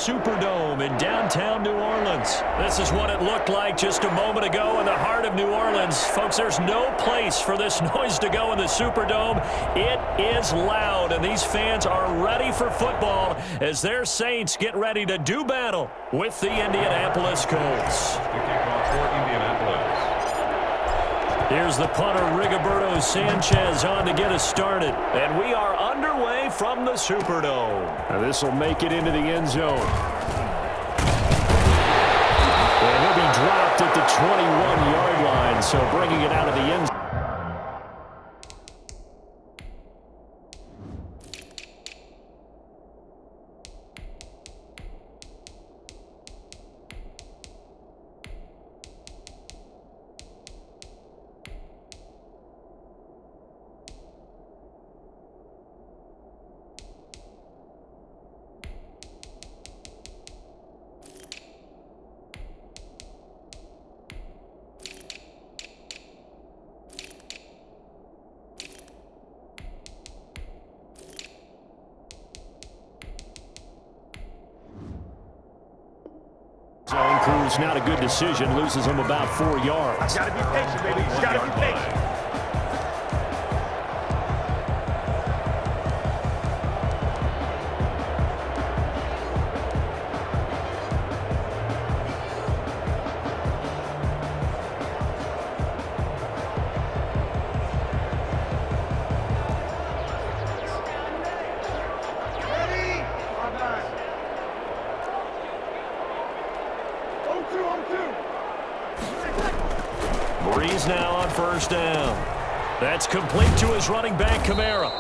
Superdome in downtown New Orleans. This is what it looked like just a moment ago in the heart of New Orleans. Folks, there's no place for this noise to go in the Superdome. It is loud, and these fans are ready for football as their Saints get ready to do battle with the Indianapolis Colts. Here's the punter, Rigoberto Sanchez, on to get us started. And we are underway from the Superdome. Now this will make it into the end zone. And he'll be dropped at the 21-yard line, so bringing it out of the end zone. Zone Cruz, not a good decision, loses him about 4 yards. Gotta be patient, baby. You gotta be patient. Breeze now on first down. That's complete to his running back, Kamara.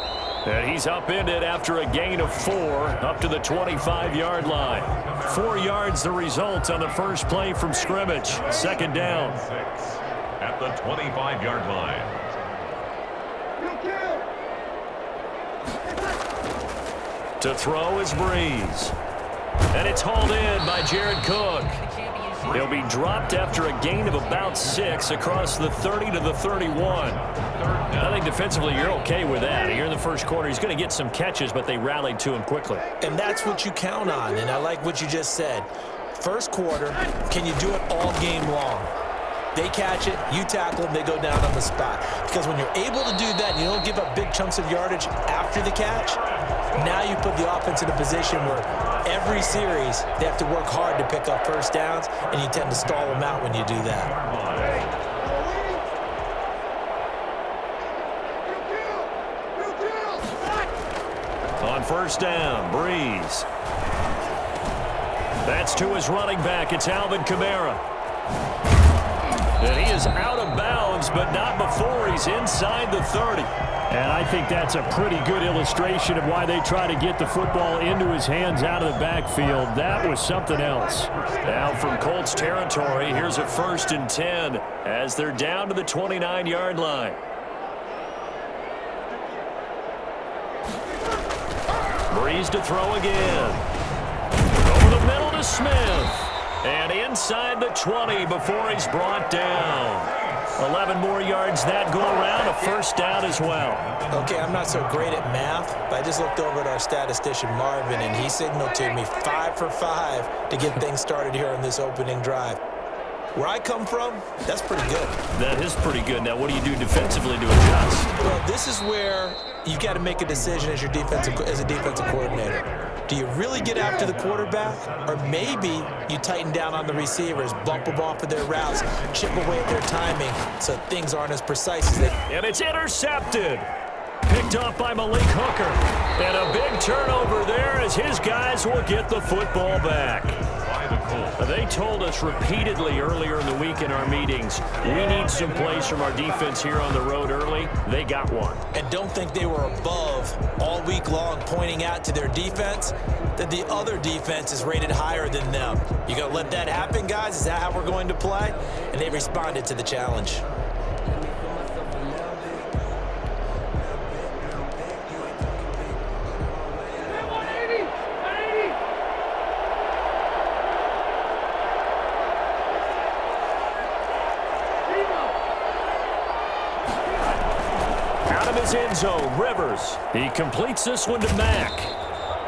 And he's upended after a gain of 4 up to the 25-yard line. 4 yards the result on the first play from scrimmage. Second down. At the 25-yard line. To throw is Breeze. And it's hauled in by Jared Cook. He'll be dropped after a gain of about 6 across the 30 to the 31. I think defensively you're okay with that. Here in the first quarter, he's going to get some catches, but they rallied to him quickly. And that's what you count on, and I like what you just said. First quarter, can you do it all game long? They catch it, you tackle them, they go down on the spot. Because when you're able to do that and you don't give up big chunks of yardage after the catch, now you put the offense in a position where every series they have to work hard to pick up first downs, and you tend to stall them out when you do that. On first down, Breeze. That's to his running back. It's Alvin Kamara. And he is out of bounds, but not before he's inside the 30. And I think that's a pretty good illustration of why they try to get the football into his hands out of the backfield. That was something else. Now from Colts territory, here's a 1st and 10 as they're down to the 29-yard line. Breeze to throw again. Over the middle to Smith. And inside the 20 before he's brought down. 11 more yards that go around, a first down as well. Okay, I'm not so great at math, but I just looked over at our statistician, Marvin, and he signaled to me 5 for 5 to get things started here on this opening drive. Where I come from, that's pretty good. That is pretty good. Now, what do you do defensively to adjust? Well, this is where you got to make a decision as a defensive coordinator. Do you really get after the quarterback, or maybe you tighten down on the receivers, bump them off of their routes, chip away at their timing so things aren't as precise as they... And it's intercepted. Picked off by Malik Hooker. And a big turnover there as his guys will get the football back. They told us repeatedly earlier in the week in our meetings, we need some plays from our defense here on the road early. They got one. And don't think they were above all week long pointing out to their defense that the other defense is rated higher than them. You going to let that happen, guys? Is that how we're going to play? And they responded to the challenge. End zone, Rivers. He completes this one to Mack.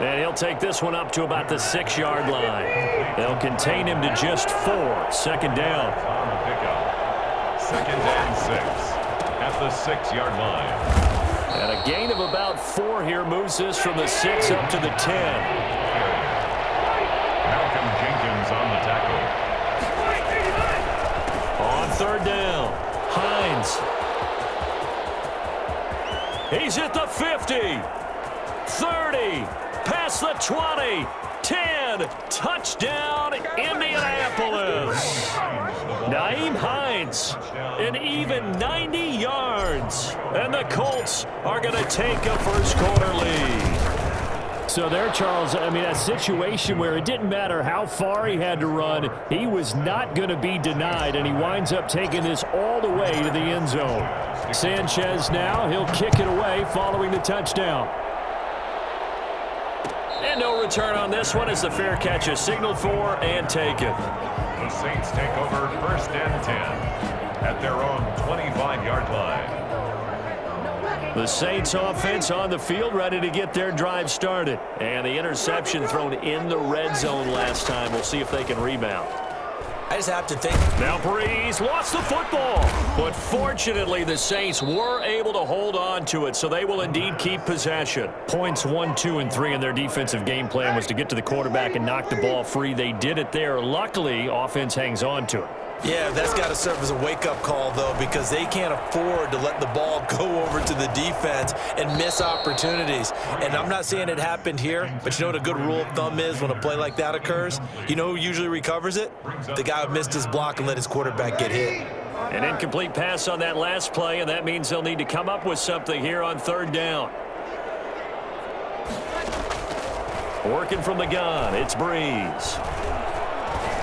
And he'll take this one up to about the 6-yard line. They'll contain him to just 4. Second down. On the pickup. Second and 6 at the 6-yard line. And a gain of about 4 here moves this from the 6 up to the 10. Malcolm Jenkins on the tackle. On third down, Hines. He's at the 50, 30, past the 20, 10, touchdown Indianapolis. Nyheim Hines, an even 90 yards. And the Colts are going to take a first-quarter lead. So there, Charles, I mean, a situation where it didn't matter how far he had to run, he was not going to be denied, and he winds up taking this all the way to the end zone. Sanchez now, he'll kick it away following the touchdown. And no return on this one as the fair catch is signaled for and taken. The Saints take over first and 10 at their own 25-yard line. The Saints offense on the field, ready to get their drive started. And the interception thrown in the red zone last time. We'll see if they can rebound. I just have to think. Now Breeze lost the football. But fortunately, the Saints were able to hold on to it, so they will indeed keep possession. Points 1, 2, and 3 in their defensive game plan was to get to the quarterback and knock the ball free. They did it there. Luckily, offense hangs on to it. Yeah, that's got to serve as a wake-up call, though, because they can't afford to let the ball go over to the defense and miss opportunities. And I'm not saying it happened here, but you know what a good rule of thumb is when a play like that occurs? You know who usually recovers it? The guy who missed his block and let his quarterback get hit. An incomplete pass on that last play, and that means they'll need to come up with something here on third down. Working from the gun, it's Breeze.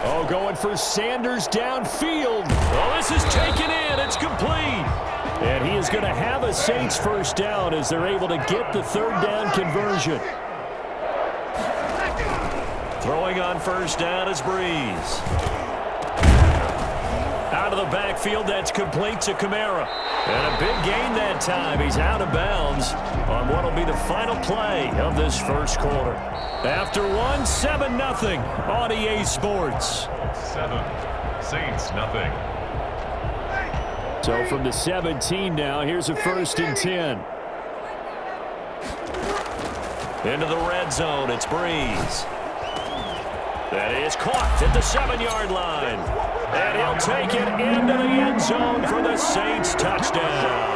Oh, going for Sanders downfield. Oh, this is taken in. It's complete. And he is going to have a Saints first down as they're able to get the third down conversion. Throwing on first down is Breeze. Out of the backfield, that's complete to Kamara. And a big gain that time. He's out of bounds on what will be the final play of this first quarter. After 7-0 on EA Sports. 7, Saints nothing. So from the 17 now, here's a first and 10. Into the red zone, it's Breeze. That is caught at the 7-yard line. And he'll take it into the end zone for the Saints touchdown.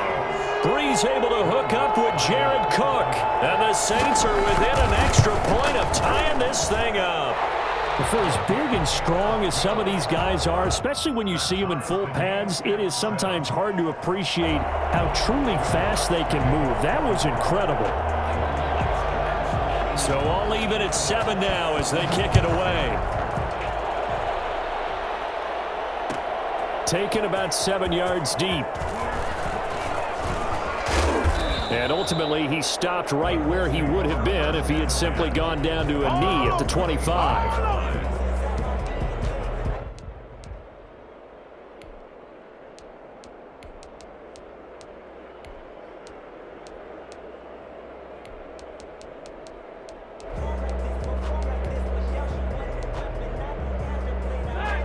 Breeze able to hook up with Jared Cook. And the Saints are within an extra point of tying this thing up. For as big and strong as some of these guys are, especially when you see them in full pads, it is sometimes hard to appreciate how truly fast they can move. That was incredible. So all even at 7 now as they kick it away. Taken about 7 yards deep. And ultimately, he stopped right where he would have been if he had simply gone down to a knee at the 25.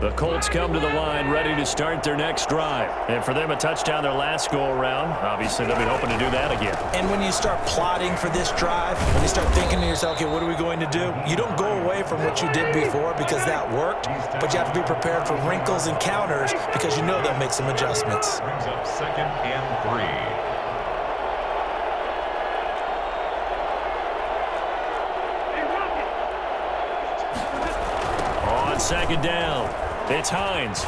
The Colts come to the line ready to start their next drive. And for them, a touchdown their last go-around. Obviously, they'll be hoping to do that again. And when you start plotting for this drive, when you start thinking to yourself, okay, what are we going to do? You don't go away from what you did before because that worked, but you have to be prepared for wrinkles and counters because you know they'll make some adjustments. Brings up 2nd and 3. On second down, it's Hines.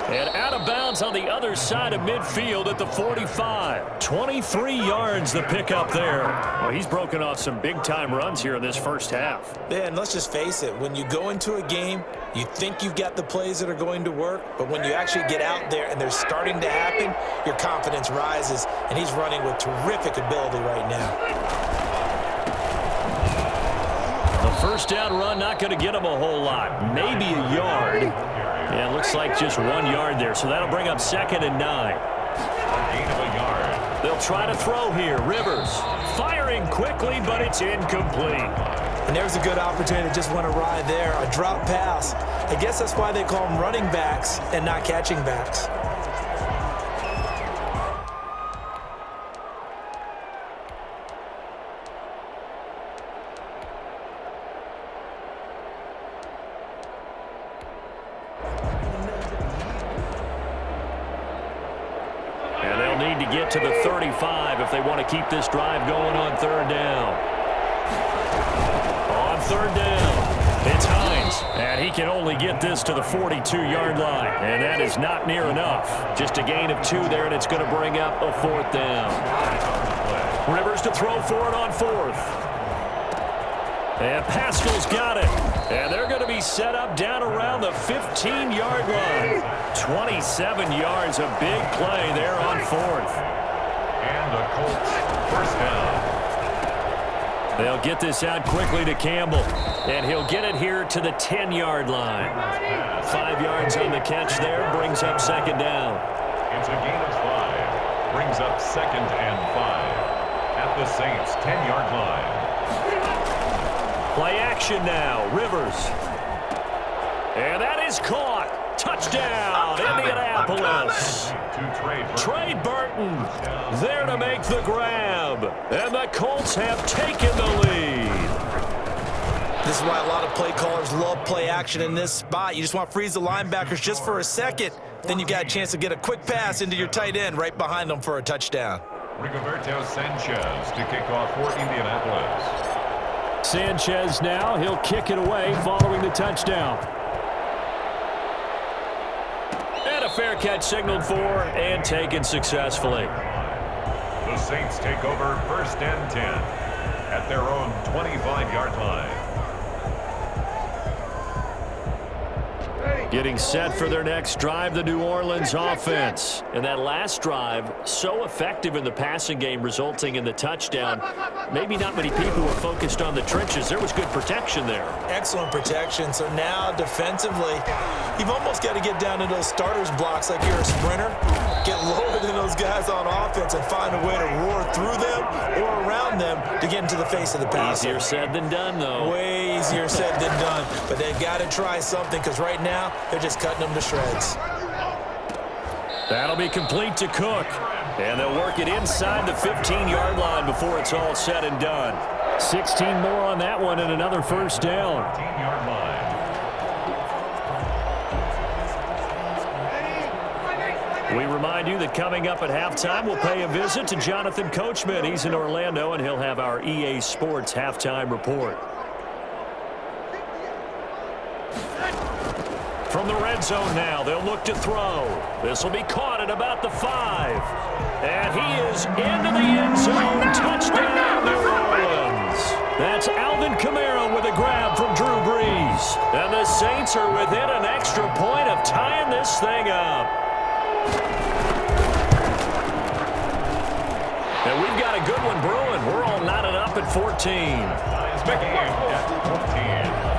And out of bounds on the other side of midfield at the 45. 23 yards the pickup there. Well, he's broken off some big-time runs here in this first half. Yeah, and let's just face it. When you go into a game, you think you've got the plays that are going to work, but when you actually get out there and they're starting to happen, your confidence rises, and he's running with terrific ability right now. First down run, not going to get him a whole lot. Maybe a yard. Yeah, it looks like just 1 yard there. So that'll bring up 2nd and 9. A gain of a yard. They'll try to throw here. Rivers firing quickly, but it's incomplete. And there's a good opportunity to just went awry there. A drop pass. I guess that's why they call them running backs and not catching backs. And they'll need to get to the 35 if they want to keep this drive going on third down. On third down, it's Hines. And he can only get this to the 42-yard line. And that is not near enough. Just a gain of 2 there, and it's going to bring up a 4th down. Rivers to throw for it on 4th. And Pascal's got it. And they're going to be set up down around the 15-yard line. 27 yards, a big play there on 4th. And the Colts first down. They'll get this out quickly to Campbell. And he'll get it here to the 10-yard line. 5 yards on the catch there, brings up 2nd down. It's a gain of 5. Brings up 2nd and 5. At the Saints' 10-yard line. Play action now, Rivers. And that is caught. Touchdown, Indianapolis. Trey Burton there to make the grab. And the Colts have taken the lead. This is why a lot of play callers love play action in this spot. You just want to freeze the linebackers just for a second. Then you got a chance to get a quick pass into your tight end right behind them for a touchdown. Rigoberto Sanchez to kick off for Indianapolis. Sanchez now, he'll kick it away following the touchdown. And a fair catch signaled for and taken successfully. The Saints take over 1st and 10 at their own 25-yard line. Getting set for their next drive, the New Orleans offense. And that last drive, so effective in the passing game, resulting in the touchdown. Maybe not many people were focused on the trenches. There was good protection there. Excellent protection. So now defensively, you've almost got to get down to those starters blocks like you're a sprinter. Get lower than those guys on offense and find a way to roar through them or around them to get into the face of the passer. Easier said than done, though. Way easier said than done. But they've got to try something because right now they're just cutting them to shreds. That'll be complete to Cook. And they'll work it inside the 15-yard line before it's all said and done. 16 more on that one and another 1st down. 15-yard line. We remind you that coming up at halftime, we'll pay a visit to Jonathan Coachman. He's in Orlando, and he'll have our EA Sports halftime report. From the red zone now, they'll look to throw. This will be caught at about the 5. And he is into the end zone. Touchdown, New Orleans. That's Alvin Kamara with a grab from Drew Brees. And the Saints are within an extra point of tying this thing up. And we've got a good one brewing. We're all knotted up at 14. It's the game at 14.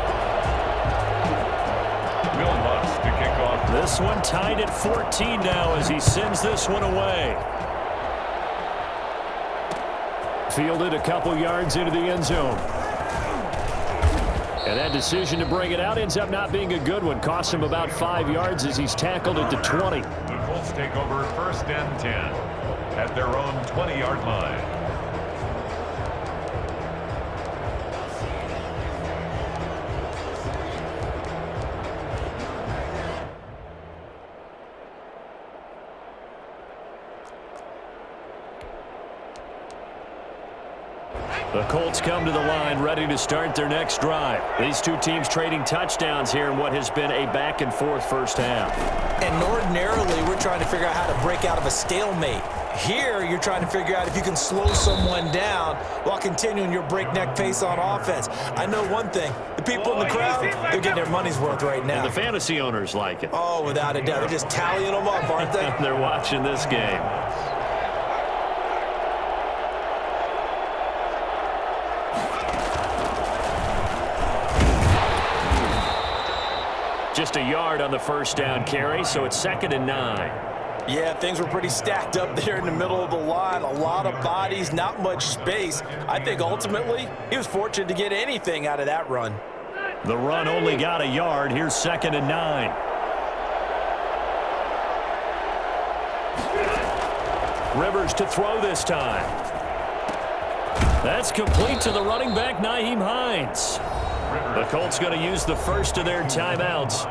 Will Lutz to kick off. This one tied at 14 now as he sends this one away. Fielded a couple yards into the end zone. And that decision to bring it out ends up not being a good one. Cost him about 5 yards as he's tackled it to 20. The Colts take over 1st and 10 at their own 20-yard line. The Colts come to the line ready to start their next drive. These two teams trading touchdowns here in what has been a back-and-forth first half. And ordinarily, we're trying to figure out how to break out of a stalemate. Here, you're trying to figure out if you can slow someone down while continuing your breakneck pace on offense. I know one thing. The people in the crowd, they're getting their money's worth right now. And the fantasy owners like it. Oh, without a doubt. They're just tallying them up, aren't they? They're watching this game. Just a yard on the first down carry, so it's 2nd and 9. Yeah, things were pretty stacked up there in the middle of the line. A lot of bodies, not much space. I think ultimately he was fortunate to get anything out of that run. The run only got a yard. Here's 2nd and 9. Rivers to throw this time. That's complete to the running back, Nyheim Hines. The Colts going to use the first of their timeouts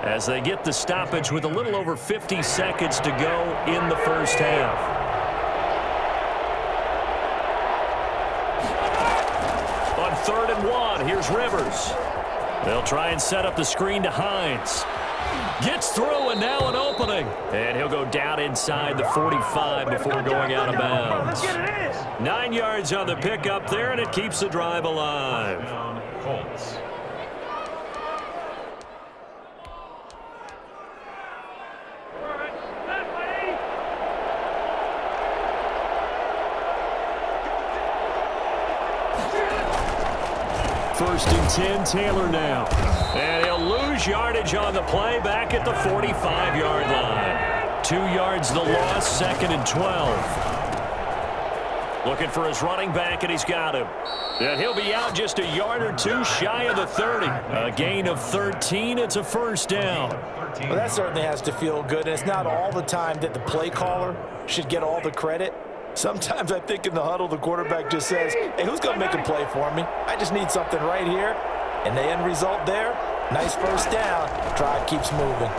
as they get the stoppage with a little over 50 seconds to go in the first half. On 3rd and 1, here's Rivers. They'll try and set up the screen to Hines. Gets through, and now an opening. And he'll go down inside the 45 before going out of bounds. 9 yards on the pickup there, and it keeps the drive alive. Colts. First and 10, Taylor now. And he'll lose yardage on the play back at the 45-yard line. 2 yards the loss, 2nd and 12. Looking for his running back, and he's got him. And he'll be out just a yard or two shy of the 30. A gain of 13. It's a first down. Well, that certainly has to feel good, and it's not all the time that the play caller should get all the credit. Sometimes I think in the huddle, the quarterback just says, hey, who's going to make a play for me? I just need something right here. And the end result there, nice first down. Drive keeps moving.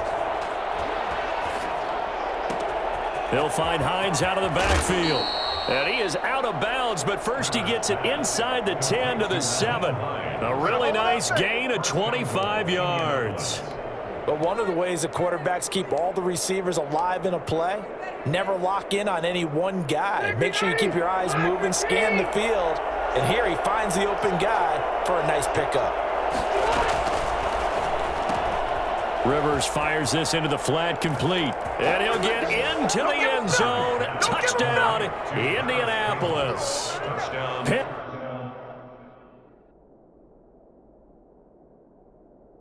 They'll find Hines out of the backfield. And he is out of bounds, but first he gets it inside the 10 to the 7. A really nice gain of 25 yards. But one of the ways the quarterbacks keep all the receivers alive in a play, never lock in on any one guy. Make sure you keep your eyes moving, scan the field, and here he finds the open guy for a nice pickup. Rivers fires this into the flat, complete. And he'll get into the end zone. Touchdown, Indianapolis. Touchdown. Pitt.